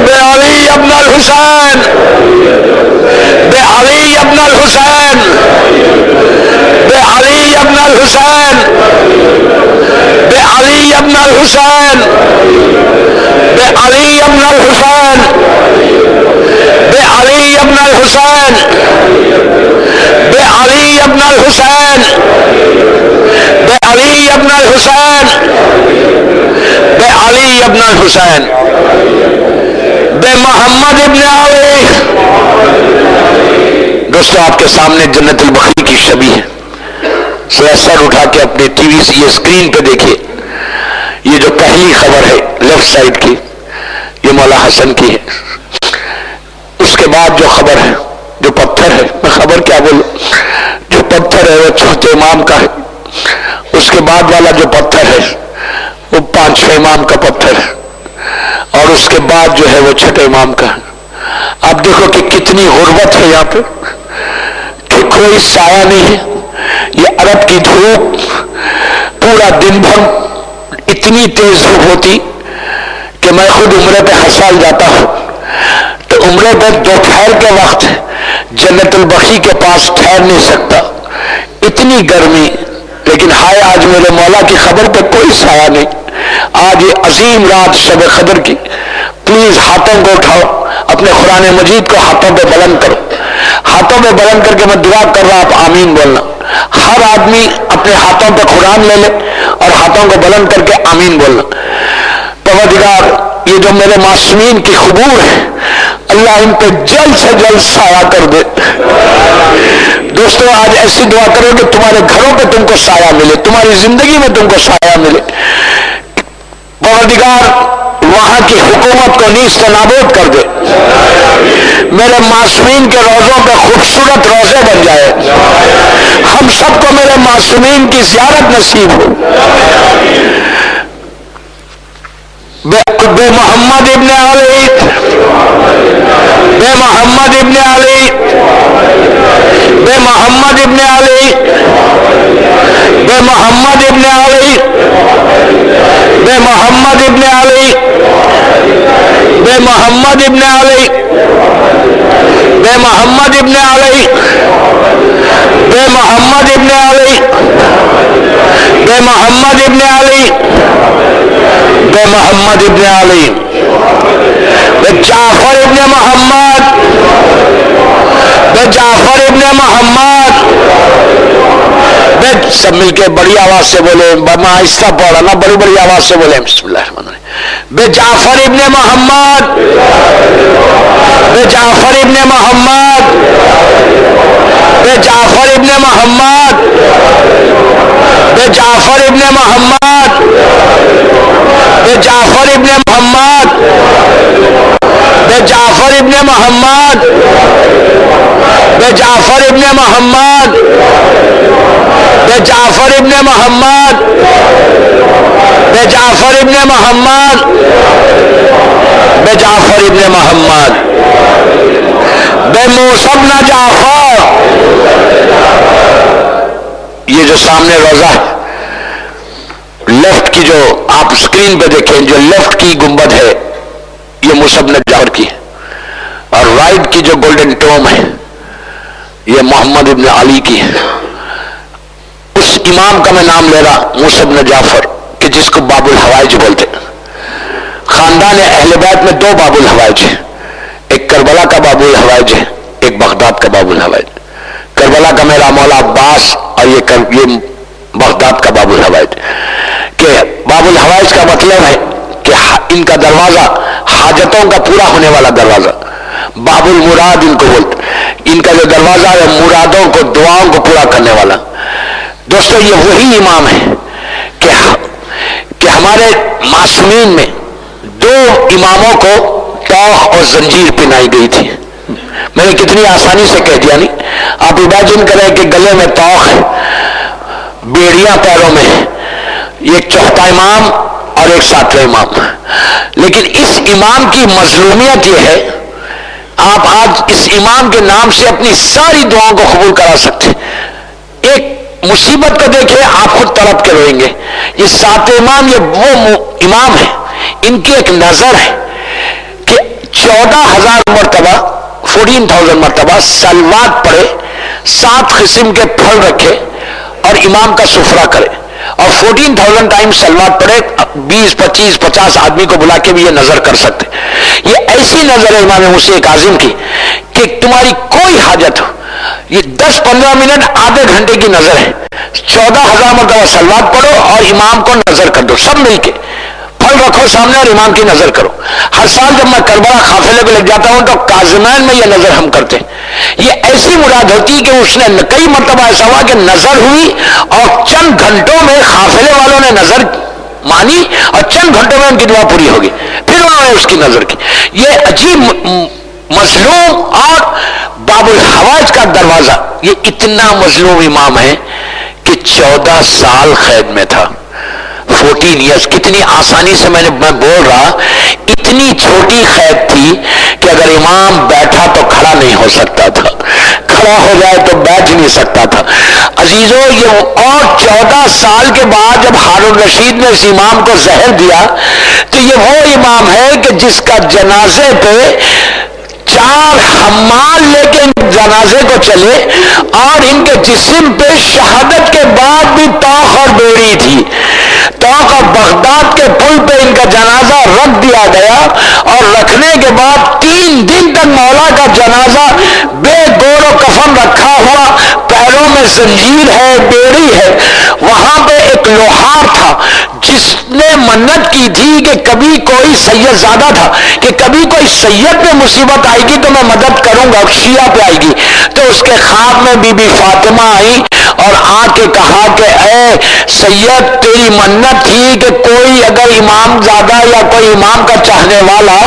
بے علی ابن الحسین، بے علی ابن الحسین، بے علی ابن الحسین، بے علی ابن الحسین، بے علی ابن الحسین، بے علی ابن الحسین، بے علی ابن الحسین، بے علی ابن الحسین، بے علی ابن الحسین، بے محمد ابن علی. دوستو آپ کے سامنے جنت البقیع کی شبیہ ہے. سر اٹھا کے اپنے ٹی وی سے یہ اسکرین پہ دیکھیے. یہ جو پہلی خبر ہے لیفٹ سائڈ کی یہ مولا حسن کی ہے. اس کے بعد جو خبر ہے جو پتھر ہے، میں خبر کیا بولوں، جو پتھر ہے وہ چوتھے امام کا ہے. اس کے بعد والا جو پتھر ہے وہ 5ویں امام کا پتھر ہے، اور اس کے بعد جو ہے وہ 6 امام کا ہے. آپ دیکھو کہ کتنی غربت ہے یہاں پہ کہ کوئی سایہ نہیں ہے. یہ عرب کی دھوپ پورا دن بھر اتنی تیز دھوپ ہوتی کہ میں خود عمرے پہ ہر سال جاتا ہوں تو عمرے پہ دوپہر کے وقت جنت البقیع کے پاس ٹھہر نہیں سکتا، اتنی گرمی. لیکن ہائے آج میرے مولا کی خبر پہ کوئی سایہ نہیں. آج یہ عظیم رات شب قدر کی، پلیز ہاتھوں کو اٹھاؤ، اپنے قرآن مجید کو ہاتھوں پہ بلند کرو. ہاتھوں پہ بلند کر کے میں دعا کر رہا، آپ آمین بولنا. ہر آدمی اپنے ہاتھوں پہ قرآن لے لے اور ہاتھوں کو بلند کر کے آمین بولنا. پروردگار یہ جو میرے معصومین کی قبور ہے اللہ ان پہ جلد سے جلد سایہ کر دے. دوستو آج ایسی دعا کرو کہ تمہارے گھروں پہ تم کو سایہ ملے، تمہاری زندگی میں تم کو سایہ ملے. پروردگار وہاں کی حکومت کو نیست و نابود کر دے. میرے معصومین کے روزوں پہ خوبصورت روزے بن جائے. ہم سب کو میرے معصومین کی زیارت نصیب ہو. بے محمد ابن علی، بے محمد ابن علی، بے محمد ابن علی، بے محمد ابن علی، بے محمد ابن علی، بے محمد ابن علی، بے محمد ابن علی، بے محمد ابن علی، بے محمد ابن علی، بے محمد ابن علی، بے جعفر ابن محمد، بے جعفر ابن محمد، بے سب مل کے بڑی آواز سے بولے، میں آہستہ پڑھا نا، بڑی بڑی آواز سے بولے بسم اللہ الرحمن الرحیم، بے جعفر ابن محمد، بے جعفر ابن محمد، بے جعفر ابن محمد، بے جعفر ابن محمد، بے جعفر ابن محمد، بے جعفر ابن محمد، بے جعفر ابن محمد، بے جعفر ابن محمد، بے جعفر ابن محمد، بے جعفر ابن محمد، بے موسی بن جعفر. یہ جو سامنے روضہ ہے، لیفٹ کی جو آپ اسکرین پہ دیکھیں، جو لیفٹ کی گنبد ہے یہ موسی بن جعفر کی ہے، اور رائٹ کی جو گولڈن ٹوم ہے یہ محمد ابن علی کی ہے. اس امام کا میں نام لے رہا موسی بن جعفر کہ جس کو باب الحوائج بولتے. خاندان اہل بیت میں دو باب الحوائج ہیں، ایک کربلا کا باب الحوائج ہے، ایک بغداد کا باب الحوائج. کربلا کا میرا مولا عباس اور یہ بغداد کا باب الحوائج. کہ باب الحوائج کا مطلب ہے کہ ان کا دروازہ حاجتوں کا پورا ہونے والا دروازہ، باب المراد ان کو بولتے. ان کا جو دروازہ ہے مرادوں کو، دعاؤں کو پورا کرنے والا. دوستو یہ وہی امام ہے کہ ہمارے معصومین میں دو اماموں کو توخ اور زنجیر پہنائی گئی تھی. میں نے کتنی آسانی سے کہہ دیا نہیں. آپ امیجن کریں کہ گلے میں توخ ہے، بیڑیاں پیروں میں، ایک چوتھا امام اور ایک ساتواں امام. لیکن اس امام کی مظلومیت یہ ہے، آپ آج اس امام کے نام سے اپنی ساری دعاؤں کو قبول کرا سکتے. ایک مصیبت کو دیکھیں آپ خود تڑپ کے روئیں گے. یہ ساتواں امام یہ وہ امام ہے، ان کی ایک نظر ہے کہ 14,000 مرتبہ 14,000 مرتبہ سلوات پڑھے، 7 قسم کے پھل رکھے اور امام کا سفرہ کرے، اور 14,000 ٹائم سلوات پڑھے. 20 25 50 آدمی کو بلا کے بھی یہ نظر کر سکتے. یہ ایسی نظر ہے امام موسی کاظم کی کہ تمہاری کوئی حاجت ہو، یہ 10-15 منٹ آدھے گھنٹے کی نظر ہے. 14,000 مرتبہ سلوات پڑھو اور امام کو نظر کر دو، سب مل کے پھل رکھو سامنے اور امام کی نظر کرو. ہر سال جب میں کربلا قافلے پہ لگ جاتا ہوں تو کاظمین میں یہ نظر ہم کرتے ہیں. یہ ایسی مراد ہوتی کہ اس نے کئی مرتبہ ایسا ہوا کہ نظر ہوئی اور چند گھنٹوں میں قافلے والوں نے نظر مانی اور چند گھنٹوں میں ان کی دعا پوری ہوگی، پھر انہوں نے اس کی نظر کی. یہ عجیب مظلوم اور باب الحوائج کا دروازہ، یہ اتنا مظلوم امام ہے کہ 14 سال قید میں تھا. 14 ایئرس. کتنی آسانی سے میں بول رہا، اتنی چھوٹی قید تھی کہ اگر امام بیٹھا تو کھڑا نہیں ہو سکتا تھا، کھڑا ہو جائے تو بیٹھ نہیں سکتا تھا. عزیزو یہ اور 14 سال کے بعد جب ہارون رشید نے اس امام کو زہر دیا تو یہ وہ امام ہے کہ جس کا جنازے پہ 4 حمال لے کے جنازے کو چلے اور ان کے جسم پہ شہادت کے بعد بھی توخ اور بیڑی تھی. توخ اور بغداد کے پل پہ ان کا جنازہ رکھ دیا گیا اور رکھنے کے بعد 3 دن تک مولا کا جنازہ بے گور و کفن رکھا ہوا، پیروں میں زنجیر ہے، بیڑی ہے. وہاں پہ ایک لوہار تھا جس نے منت کی تھی کہ کبھی کوئی سید زادہ تھا کہ کبھی کوئی سید پہ مصیبت آئے گی تو میں مدد کروں گا، شیعہ پہ آئے گی. تو اس کے خواب میں بی بی فاطمہ آئی اور آ کے کہا کہ اے سید تیری منت تھی کہ کوئی اگر امام زادہ یا کوئی امام کا چاہنے والا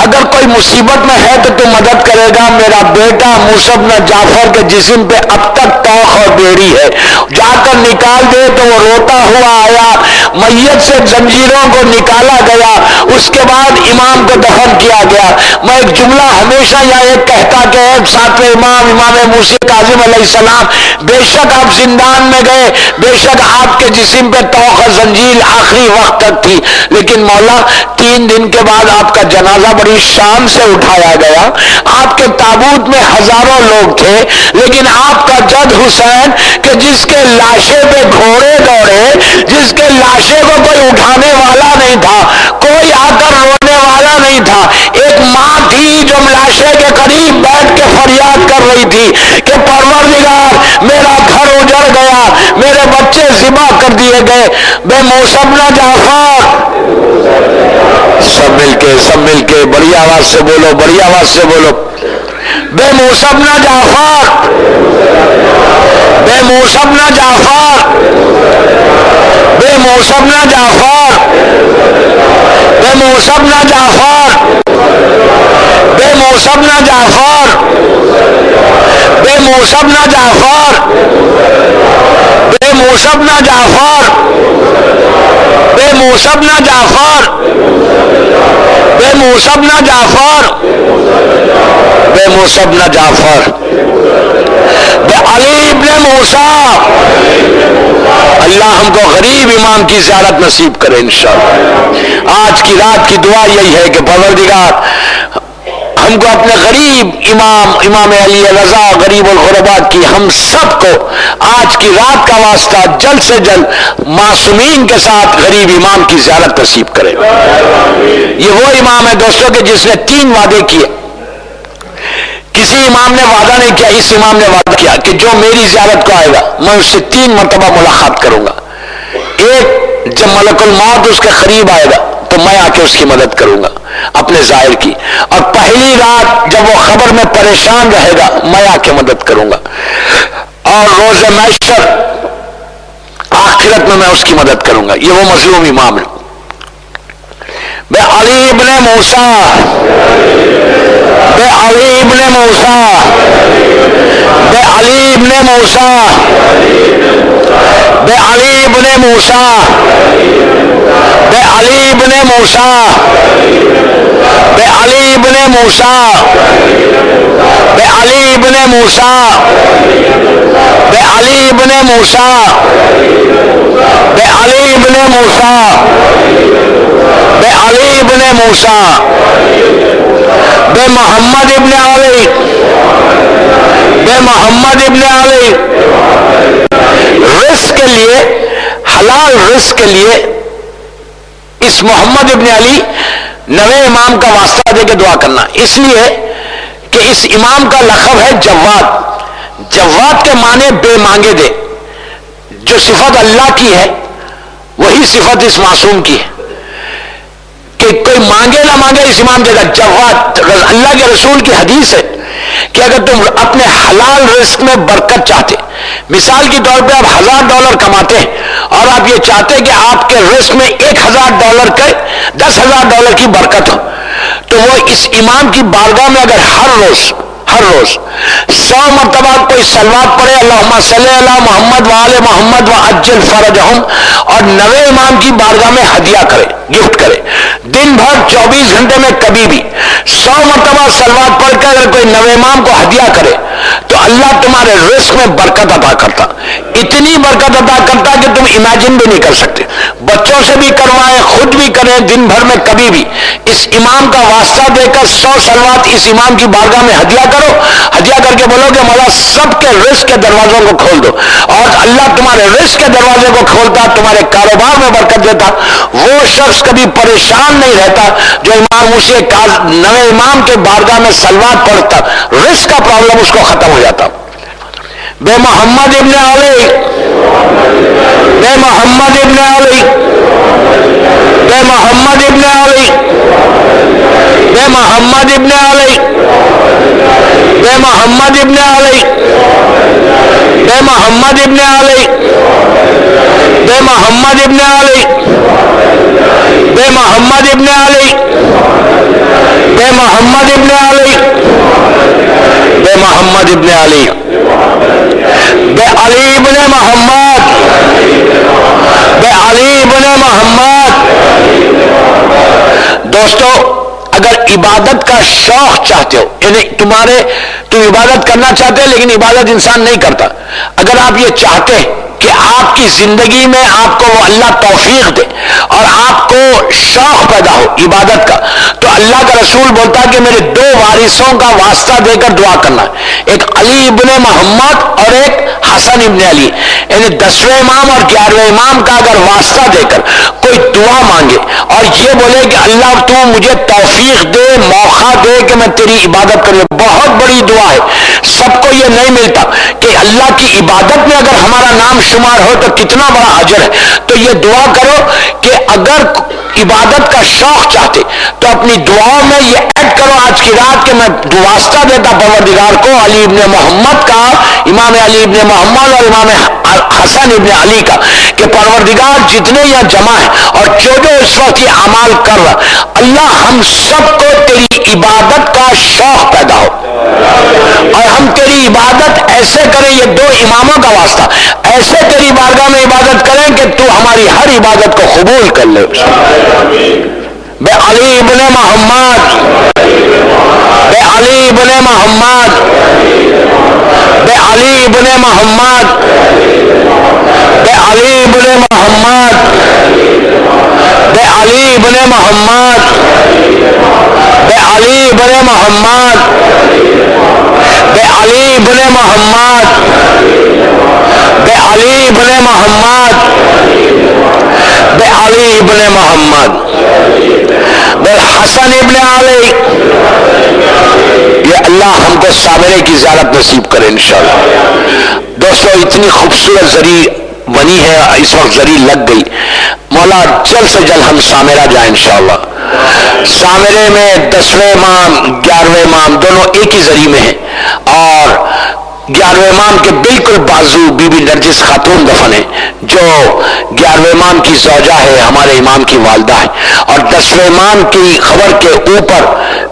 اگر کوئی مصیبت میں ہے تو مدد کرے گا. میرا بیٹا موسی بن جعفر کے جسم پہ اب تک توخ اور بیڑی ہے، جا کر نکال دے. تو وہ روتا ہوا آیا، میت سے زنجیروں کو نکالا گیا، اس کے بعد امام کو دفن کیا گیا. میں ایک جملہ ہمیشہ یہاں ایک کہتا کہ ساتویں امام موسی کاظم علیہ السلام، بے شک آپ زندان میں گئے، بے شک آپ کے جسم پہ توخ اور زنجیر آخری وقت تک تھی، لیکن مولا 3 دن کے بعد آپ کا جنازہ بڑی بڑی شان سے اٹھایا گیا. آپ کے تابوت میں ہزاروں لوگ تھے, لیکن آپ کا جد حسین کہ جس کے لاشے پہ گھوڑے دوڑے, جس کے لاشے کو کوئی اٹھانے والا نہیں تھا, کوئی آ کر رونے والا نہیں تھا, ایک ماں تھی جو لاشے کے قریب بیٹھ کے فریاد کر رہی تھی کہ پروردگار میرا گھر اجڑ گیا, میرے بچے ذبح کر دیے گئے. بے موسمنا جعفر, سب مل کے بڑی آواز سے بولو, بڑی آواز سے بولو. بے موسمنا جعفر, بے موسمنا جعفر, بے موسمنا جعفر, بے موسمنا جعفر, بے موسمنا جعفر, بے موسمنا جعفر, بے موسمنا جعفر, بے موسمنا جعفر, بے موسمنا جعفر, بے موسمنا جعفر, بے علی ابن موسیٰ. اللہ ہم کو غریب امام کی زیارت نصیب کرے انشاءاللہ. آج کی رات کی دعا یہی ہے کہ پروردگار ہم کو اپنے غریب امام علی رضا غریب الغرباء کی ہم سب کو آج کی رات کا واسطہ جلد سے جلد معصومین کے ساتھ غریب امام کی زیارت نصیب کرے. یہ وہ امام ہے دوستوں کہ جس نے 3 وعدے کیے. کسی امام نے وعدہ نہیں کیا, اس امام نے وعدہ کیا کہ جو میری زیارت کو آئے گا میں اس سے 3 مرتبہ ملاقات کروں گا. ایک, جب ملک الموت اس کے قریب آئے گا تو میں آ کے اس کی مدد کروں گا اپنے ظاہر کی, اور پہلی رات جب وہ خبر میں پریشان رہے گا میں آ کے مدد کروں گا, اور روز محشر آخرت میں اس کی مدد کروں گا. یہ وہ مظلوم امام ہے. بے علی ابن موسیٰ, بے علی ابن موسیٰ, بے علی ابن موسیٰ, بے علی ابن موسیٰ, بے علی ابن موسیٰ, بے علی ابن موسیٰ, بے علی ابن موسیٰ, بے علی ابن موسیٰ, بے علی ابن موسیٰ, بے علی ابن موسیٰ, بے محمد ابن علی, بے محمد ابن علی. رزق کے لیے, حلال رزق کے لیے اس محمد ابن علی نوے امام کا واسطہ دے کے دعا کرنا, اس لیے کہ اس امام کا لقب ہے جواد. جواد کے معنی بے مانگے دے. جو صفت اللہ کی ہے وہی صفت اس معصوم کی ہے کہ کوئی مانگے نہ مانگے اس امام دے گا. جواد, اللہ کے رسول کی حدیث ہے کہ اگر تم اپنے حلال رزق میں برکت چاہتے, مثال کے طور پہ آپ $1000 کماتے ہیں اور آپ یہ چاہتے کہ آپ کے رزق میں $1000 کے $10,000 کی برکت ہو, تو وہ اس امام کی بارگاہ میں اگر ہر روز 100 مرتبہ کوئی صلوات پڑھے, اللہم صلی علی محمد وآل محمد وعجل فرجہم, اور نوے امام کی بارگاہ میں ہدیہ کرے, گفٹ کرے, دن بھر 24 گھنٹے میں کبھی بھی 100 مرتبہ صلوات پڑھ کر اگر کوئی نوے امام کو ہدیہ کرے تو اللہ تمہارے رزق میں برکت عطا کرتا. اتنی برکت عطا کرتا کہ تم امیجن بھی نہیں کر سکتے. بچوں سے بھی کروائیں, خود بھی کریں, دن بھر میں کبھی بھی اس امام کا واسطہ دے کر 100 صلوات اس امام کی بارگاہ میں ہدیہ کرو. ہدیہ کر کے بولو کہ مولا سب کے رزق کے دروازوں کو کھول دو, اور اللہ تمہارے رزق کے دروازے کو کھولتا, تمہارے کاروبار میں برکت دیتا. وہ شخص کبھی پریشان نہیں رہتا جو امام اسی نوے امام کے بارگاہ میں صلوات پڑھتا, رزق کا پرابلم اس کو ختم ہو جاتا. بے محمد ابن علی, بے محمد ابن علی, بے محمد ابن علی, بے محمد ابن علی, بے محمد ابن علی, بے محمد ابن علی, بے محمد ابن علی, بے محمد ابن علی, بے محمد ابن علی, بے محمد ابن علی, بے علی ابن محمد, بے علی ابن محمد. دوستو, اگر عبادت کا شوق چاہتے ہو, یعنی تم عبادت کرنا چاہتے ہیں لیکن عبادت انسان نہیں کرتا, اگر آپ یہ چاہتے ہیں کہ آپ کی زندگی میں آپ کو وہ اللہ توفیق دے, اور آپ کو شوق پیدا ہو عبادت کا، تو اللہ کا رسول بولتا ہے کہ میرے دو وارثوں کا واسطہ دے کر دعا کرنا ہے، ایک علی ابن محمد اور ایک حسن ابن علی، یعنی 10ویں امام اور 11ویں امام کا اگر واسطہ دے کر کوئی دعا مانگے اور یہ بولے کہ اللہ تو مجھے توفیق دے، موقع دے کہ میں تیری عبادت کروں، بہت بڑی دعا ہے، سب کو یہ نہیں ملتا کہ اللہ کی عبادت میں اگر ہمارا نام شمار ہو تو کتنا بڑا اجر ہے۔ تو یہ دعا کرو کہ اگر عبادت کا شوق چاہتے تو اپنی دعاؤں میں یہ ایڈ کرو آج کی رات کہ میں واسطہ دیتا پروردگار کو علی ابن محمد کا، امام علی ابن محمد اور امام حسن ابن علی کا، کہ پروردگار جتنے یہاں جمع ہیں اور جو اس وقت یہ اعمال کر رہا، اللہ ہم سب کو تیری عبادت کا شوق پیدا ہو اور ہم تیری عبادت ایسے کریں، یہ دو اماموں کا واسطہ، ایسے تیری بارگاہ میں عبادت کریں کہ تو ہماری ہر عبادت کو قبول کر لے۔ بے علی ابن محمد، بے علی ابن محمد، بے علی ابن محمد، بے علی ابن محمد، بے علی ابن محمد، بے علی ابن محمد، بے علی ابن محمد، بے علی ابن محمد، بے علی ابن محمد، بے حسن ابن علی۔ یہ اللہ ہم کو سامرے کی زیارت نصیب کرے انشاءاللہ۔ دوستو اتنی خوبصورت زری بنی ہے، اس وقت زری لگ گئی، مولا جلد سے جلد ہم سامرہ جائیں انشاءاللہ۔ سامرے میں 10ویں امام 11ویں امام دونوں ایک ہی زری میں ہیں، اور 11ویں امام کے بالکل بازو بی بی نرجس خاتون دفن ہے، جو 11ویں امام کی زوجہ ہے، ہمارے امام کی والدہ ہے، اور 10ویں امام کی خبر کے اوپر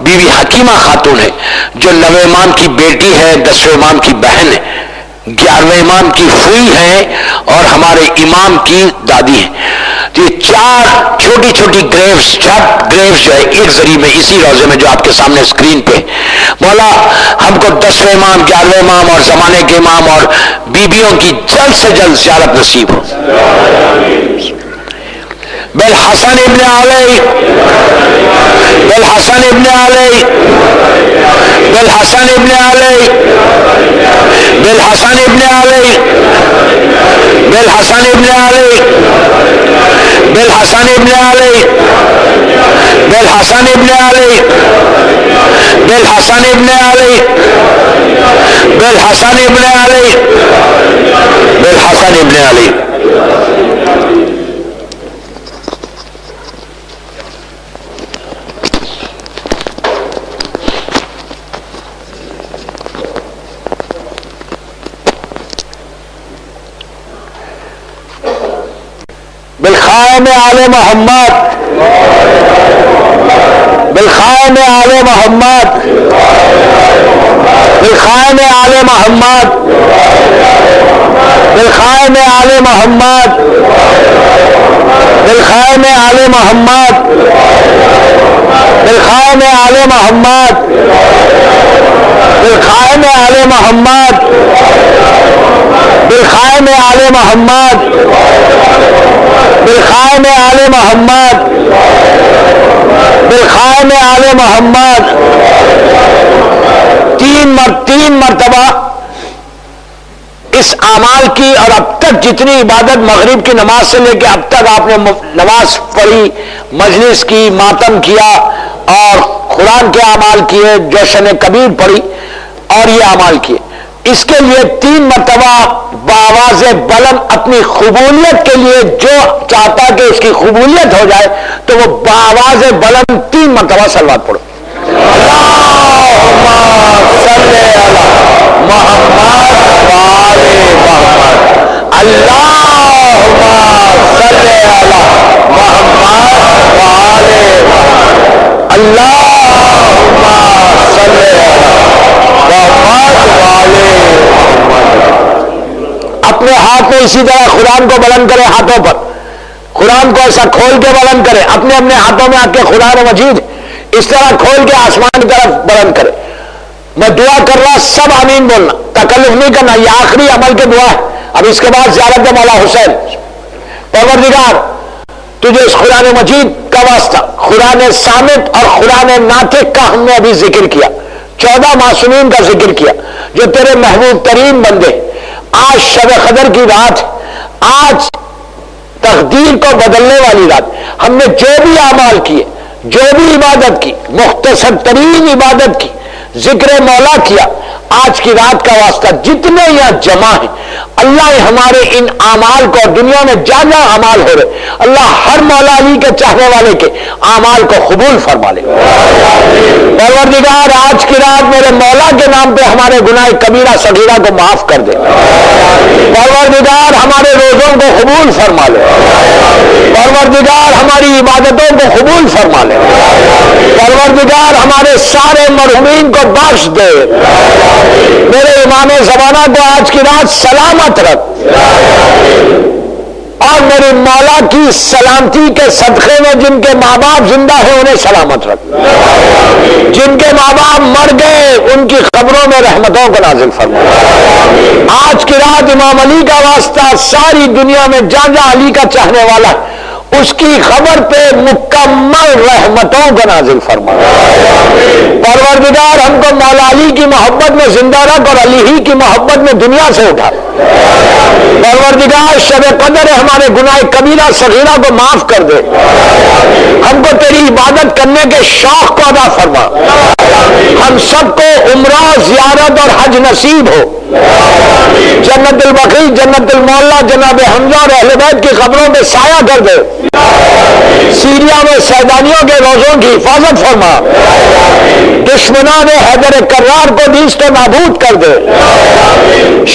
بی بی حکیمہ خاتون ہے، جو 9ویں امام کی بیٹی ہے، 10ویں امام کی بہن ہے، 11ویں امام کی پھوئی ہیں اور ہمارے امام کی دادی ہیں۔ تو یہ 4 چھوٹی چھوٹی گریوز جو ہے ایک ذریعے میں اسی روزے میں جو آپ کے سامنے اسکرین پہ، مولا ہم کو 10ویں امام 11ویں امام اور زمانے کے امام اور بیبیوں کی جلد سے جلد زیارت نصیب ہو۔ بالحسن ابن علی، بالحسن ابن علی، بالحسن ابن علی، بالحسن ابن علی، بالحسن ابن علی، بالحسن ابن علی، بالحسن ابن علی، بالحسن ابن علی، بالحسن ابن علی، بالحسن ابن علی۔ بالخائم آل محمد، بالخائم آل محمد، بالخائم آل محمد، بالخائم آل محمد، بالخائم آل محمد، بالخائم آل محمد، بالخائم آل محمد، بالخائم آل محمد، بالخائم آل محمد، بالخائم آل محمد۔ تین مرتبہ اس اعمال کی، اور اب تک جتنی عبادت مغرب کی نماز سے لے کے اب تک آپ نے نماز پڑھی، مجلس کی، ماتم کیا اور قرآن کے اعمال کیے، جوشن کبیر پڑھی اور یہ اعمال کیے، اس کے لیے 3 مرتبہ بآواز بلند اپنی قبولیت کے لیے، جو چاہتا کہ اس کی قبولیت ہو جائے تو وہ بآواز بلند 3 مرتبہ صلوات پڑھو۔ اللہم صلی علی محمد وآل محمد، اللہم صلی علی محمد وآل محمد، اللہم صلی علی محمد وآل محمد۔ اپنے ہاتھ میں اسی طرح قرآن کو بلند کرے، ہاتھوں پر قرآن کو ایسا کھول کے بلند کرے، اپنے اپنے ہاتھوں میں آپ کے قرآن مجید اس طرح کھول کے آسمان کی طرف بلند کرے۔ میں دعا کر رہا، سب آمین بولنا، تکلف نہیں کرنا، یہ آخری عمل کی دعا ہے۔ اب اس کے بعد زیارت مولا حسین۔ پروردگار تجھے اس قرآن مجید کا واسطہ، قرآن صامت اور قرآن ناطق کا ہم نے ابھی ذکر کیا، 14 معصومین کا ذکر کیا جو تیرے محبوب ترین بندے۔ آج شب قدر کی رات، آج تقدیر کو بدلنے والی رات، ہم نے جو بھی اعمال کیے، جو بھی عبادت کی، مختصر ترین عبادت کی، ذکر مولا کیا، آج کی رات کا واسطہ جتنے یہاں جمع ہیں، اللہ ہمارے ان اعمال کو، دنیا میں جہاں جہاں اعمال ہو رہے، اللہ ہر مولا علی کے چاہنے والے کے اعمال کو قبول فرما لے۔ پروردگار آج کی رات میرے مولا کے نام پہ ہمارے گناہ کبیرہ صغیرہ کو معاف کر دے۔ پروردگار ہمارے روزوں کو قبول فرما لے۔ پروردگار ہماری عبادتوں کو قبول فرما لے۔ پروردگار ہمارے سارے مرحومین کو بخش دے۔ میرے امام زمانہ کو آج کی رات سلامت رکھ، اور میرے مولا کی سلامتی کے صدقے میں جن کے ماں باپ زندہ ہیں انہیں سلامت رکھ، جن کے ماں باپ مر گئے ان کی قبروں میں رحمتوں کو نازل فرما۔ آج کی رات امام علی کا واسطہ ساری دنیا میں جہاں جہاں علی کا چاہنے والا اس کی خبر پہ مکمل رحمتوں کو نازل فرما۔ پروردگار ہم کو مولا علی کی محبت میں زندہ رکھ اور علی ہی کی محبت میں دنیا سے اٹھا۔ پروردگار شب قدر ہمارے گناہ کبیرہ صغیرہ کو معاف کر دے، ہم کو تیری عبادت کرنے کے شوق کو ادا فرما، ہم سب کو عمرہ زیارت اور حج نصیب ہو، جنت البقیع جنت المعلا جناب حمزہ اور اہل بیت کی قبروں پہ سایہ کر دے، سیریا میں سیدانیوں کے روزوں کی حفاظت فرما، دشمنان حیدر کرار کو نیست و نابود کر دے،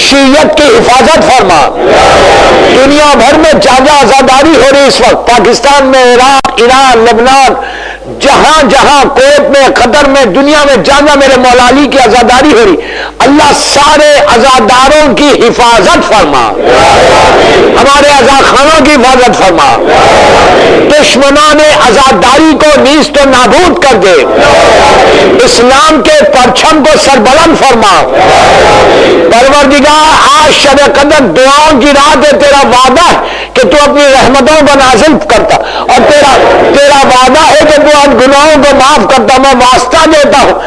شیعت کی حفاظت فرما۔ دنیا بھر میں جہاں آزاداری ہو رہی اس وقت، پاکستان میں، عراق، ایران، لبنان، جہاں جہاں کویت میں، قطر میں، دنیا میں جہاں میرے مولا علی کی آزاداری ہو رہی، اللہ سارے آزاداروں کی حفاظت فرما، ہمارے آزادخانوں کی حفاظت فرما، دشمنان آزاداری کو نیست و نابود کر دے، اسلام کے پرچم کو سربلند فرما۔ پروردگار آج شب قدر دعاؤں کی رات ہے، تیرا وعدہ ہے کہ تو اپنی رحمتوں کو نازل کرتا، اور تیرا وعدہ ہے کہ تو ان گناہوں کو معاف کرتا۔ میں واسطہ دیتا ہوں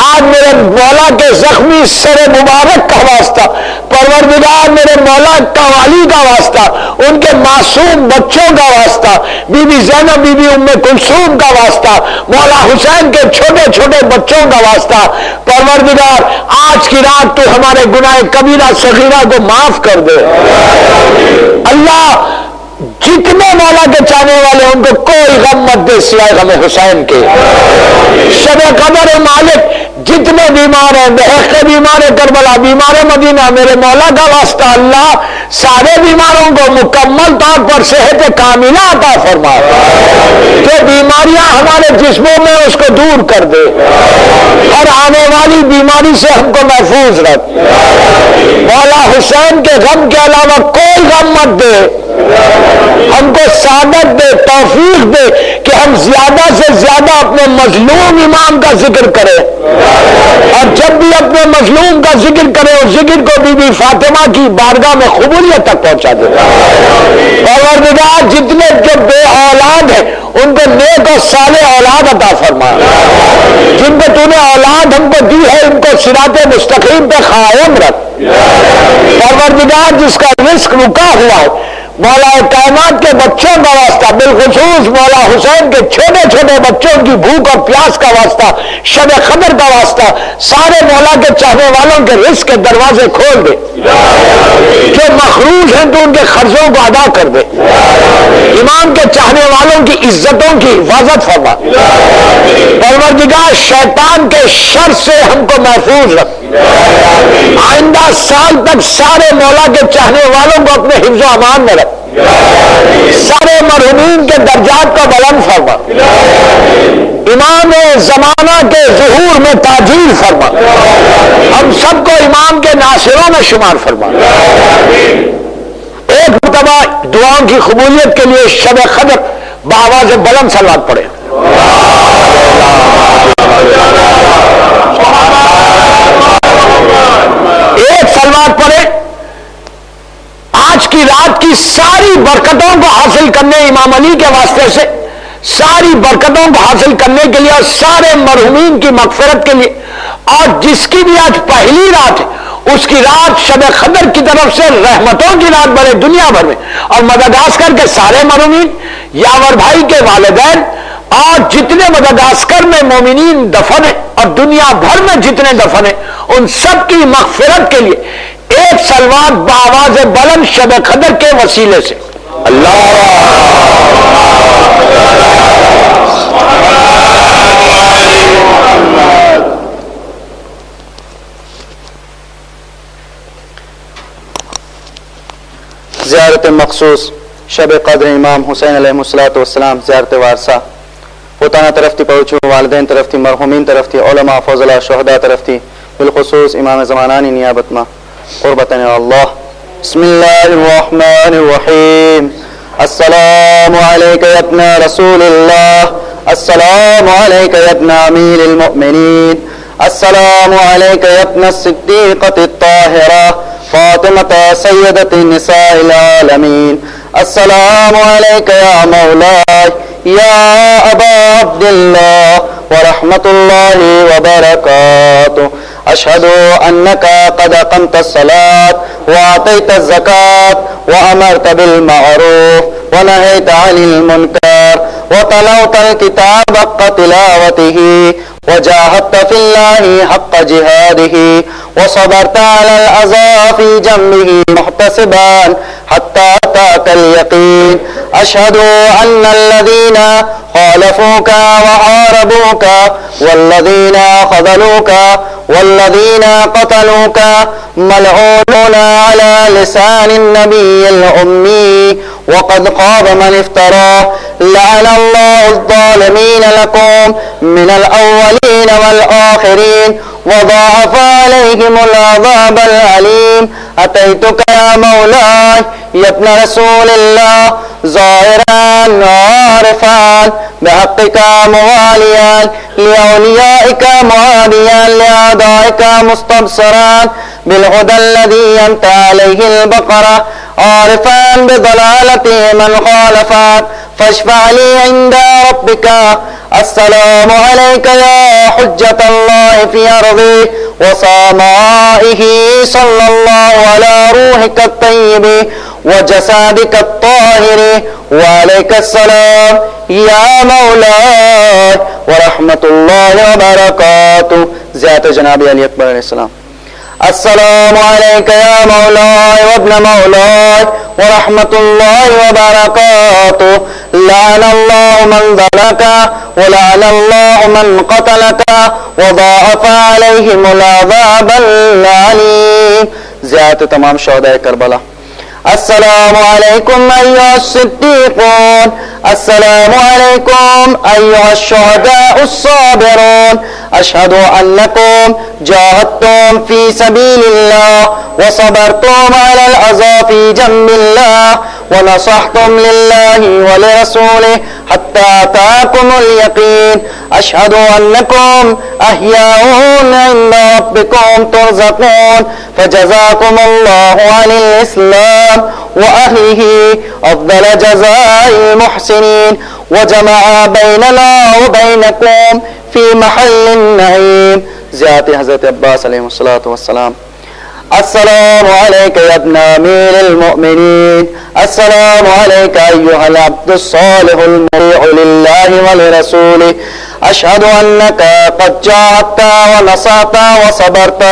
آج میرے مولا کے زخمی سر مبارک کا واسطہ، پروردگار میرے مولا کا والی کا واسطہ، ان کے معصوم بچوں کا واسطہ، بی بی زینب، بی بی ام کلثوم کا واسطہ، مولا حسین کے چھوٹے چھوٹے بچوں کا واسطہ، پروردگار آج کی رات تو ہمارے گناہ کبیرہ صغیرہ کو معاف کر دے۔ اللہ جتنے مولا کے چاہنے والے ان کو کوئی غم مت دے سوائے غم حسین کے۔ شب قدر مالک جتنے بیمار ہیں، بحق بیمار کربلا، بیمار مدینہ، میرے مولا کا واسطہ اللہ سارے بیماروں کو مکمل طور پر صحت کاملہ عطا فرما، جو بیماریاں ہمارے جسموں میں اس کو دور کر دے، ہر آنے والی بیماری سے ہم کو محفوظ رکھ۔ مولا حسین کے غم کے علاوہ کوئی غم مت دے، ہم کو سعادت دے، توفیق دے کہ ہم زیادہ سے زیادہ اپنے مظلوم امام کا ذکر کریں، اور جب بھی اپنے مظلوم کا ذکر کریں اس ذکر کو بی بی فاطمہ کی بارگاہ میں قبولیت تک پہنچا دے۔ پروردگار جتنے جو بے اولاد ہیں ان کو نیک اور صالح اولاد عطا فرما، جن کو تو نے اولاد ہم کو دی ہے ان کو صراط مستقیم پہ قائم رکھ۔ پروردگار جس کا رزق رکا ہوا ہے، مولا کائنات کے بچوں کا واسطہ، بالخصوص مولا حسین کے چھوٹے چھوٹے بچوں کی بھوک اور پیاس کا واسطہ، شب قدر کا واسطہ، سارے مولا کے چاہنے والوں کے رزق کے دروازے کھول دے، جو مخروج ہیں تو ان کے قرضوں کو ادا کر دے، امام کے چاہنے والوں کی عزتوں کی حفاظت فرما۔ پروردگار شیطان کے شر سے ہم کو محفوظ رکھ، آئندہ سال تک سارے مولا کے چاہنے والوں کو اپنے حفظ و امان میں رکھ، سارے مرحومین کے درجات کو بلند فرما، امام زمانہ کے ظہور میں تاجیل فرما، ہم سب کو امام کے ناصروں میں شمار فرما۔ ایک مرتبہ دعاؤں کی قبولیت کے لیے شب قدر بآواز بلند صلوات پڑھے۔ ایک صلوات پڑھے، آج کی کی رات کی ساری برکتوں کو حاصل کرنے امام علی کے واسطے سے، ساری برکتوں کو حاصل کرنے کے لیے اور سارے مرحومین کی مغفرت کے لیے، اور جس کی بھی آج پہلی رات ہے اس کی رات شب قدر کی طرف سے رحمتوں کی رات بڑے دنیا بھر میں، اور مدغاسکر کے سارے مرحومین، یاور بھائی کے والدین اور جتنے مدغاسکر میں مومنین دفن ہیں اور دنیا بھر میں جتنے دفن ہیں ان سب کی مغفرت کے لیے ایک صلوات بآواز بلند شب قدر کے وسیلے سے اللہ زیارت مخصوص شب قدر امام حسین علیہ السلام زیارت وارثہ پوتانہ طرف تھی پہنچو، والدین طرف تھی، مرحومین طرف تھی، علماء فضلہ شہداء طرف تھی، بالخصوص امام زمانانی نیابت ما قربتن اللہ. بسم اللہ الرحمن الرحیم. السلام علیک یا ابن رسول اللہ، السلام علیک یا ابن امیر المؤمنین، السلام علیک یا ابن الصدیقۃ الطاہرہ فاطمة سيدة نساء العالمين. السلام عليك يا مولاي يا أبا عبد الله ورحمة الله وبركاته. أشهد أنك قد أقمت الصلاة وأعطيت الزكاة وأمرت بالمعروف ونهيت عن المنكر وتلوت الكتاب حق تلاوته وجاهدت في الله حق جهاده وصبرت على الأذى في جنبه محتسبا حتى أتاك اليقين. أشهد أن الذين خالفوك وحاربوك والذين خذلوك والذين قتلوك ملعونون على لسان النبي الأمي وقد خاب من افترى. لعن الله الظالمين لكم من الأولين والآخرين وضاعف عليهم العذاب العليم. أتيتك يا مولاي يا ابن رسول الله ظاهرا عارفا بحقك مواليا لأوليائك معاديا لأعدائك مستبصرا بالهدى الذي أنت عليه البقرة عارفا بضلالة من خالفك فاشفع لي عند ربك. السلام عليك يا حجة الله في أرضه وسمائه صلى الله على روحك الطيب وجسدك الطاهر وعليك السلام يا مولاي ورحمة الله وبركاته. زيادة جناب علی اکبر علیہ السلام. السلام عليك يا مولاي وابن مولاي ورحمة الله وبركاته. لعن الله من ظلمك ولعن الله من قتلك وضاعف عليهم العذاب العليم. زیادة تمام شہداء کربلا. السلام علیکم ایھا الصدیقون، السلام علیکم ایھا الشہداء الصابرون. اشہد انکم جاہدتم فی سبیل اللہ وصبرتم علی الاذى فی جنب اللہ ونصحتم للہ ولرسولہ حتی اتاکم الیقین. اشہد انکم احیاء عند ربکم ترزقون فجزاکم اللہ عن الاسلام وأهله أفضل جزاء المحسنين وجمع بيننا وبينكم في محل النعيم. زيادة حضرت عباس عليه الصلاة والسلام. السلام عليك يا ابن أمير المؤمنين، السلام عليك أيها العبد الصالح المطيع لله ولرسوله. أشهد أنك قد جاهدت ونصحت وصبرت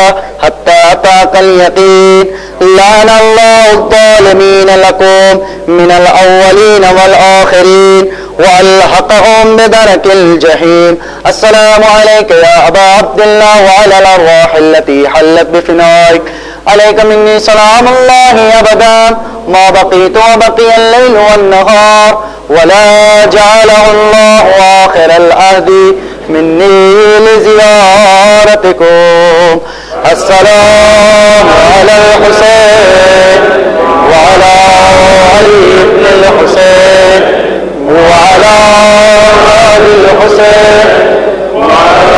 حتى أتاك اليقين. لعن الله الظالمين لكم من الأولين والآخرين وألحقهم بدرك الجحيم. السلام عليك يا أبا عبد الله وعلى الأرواح التي حلت بفنائك. عليك مني سلام الله أبدا ما بقيت وبقي الليل والنهار ولا جعله الله آخر العهد مني لزيارتكم. السلام على الحسين وعلى علي بن الحسين وعلى آل الحسين وعلى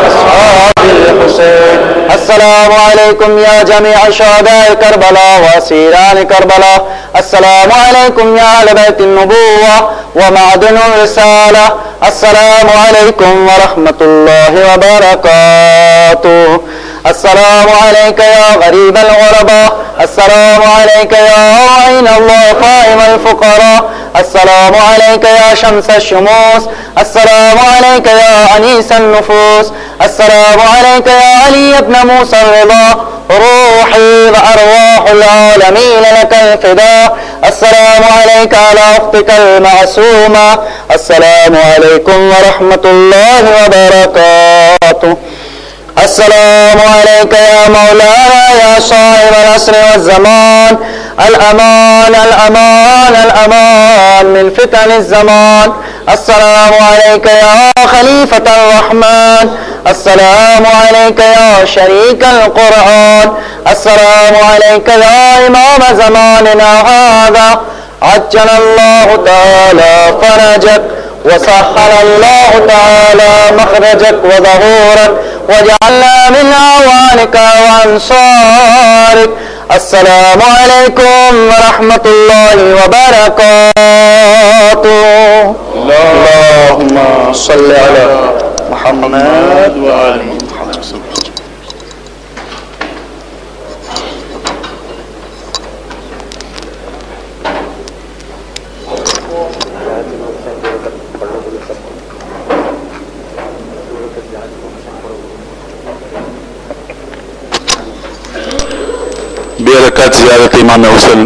أصحاب الحسين. السلام السلام علیکم یا جمیع شہداء کربلا واسیران کربلا. السلام علیکم یا اہل بیت النبوہ ومعدن الرسالہ. السلام علیکم ورحمۃ اللہ وبرکاتہ. السلام علیک یا غریب الغرباء. السلام علیک یا عین اللہ قائم الفقراء. السلام علیک یا شمس الشموس. السلام علیک یا انیس النفوس. السلام علیک یا علی ابن موسى الرضا. روحی وارواح العالمین لک الفداء. السلام علیک علی اختک المعصومہ. السلام علیکم ورحمۃ اللہ وبرکاتہ. السلام علیک یا مولانا یا صاحب العصر والزمان. الامان الامان الامان من فتن الزمان. السلام علیک یا خلیفۃ الرحمن. السلام علیک یا شریک القرآن. السلام علیک یا امام زماننا هذا. عجل اللہ تعالی فرجک وسهل الله تعالى مخرجك وظهورك وجعلنا من أعوانك وأنصارك. السلام عليكم ورحمة الله وبركاته. اللهم صل على محمد وآل محمد. بے رکعت زیارت امام حسن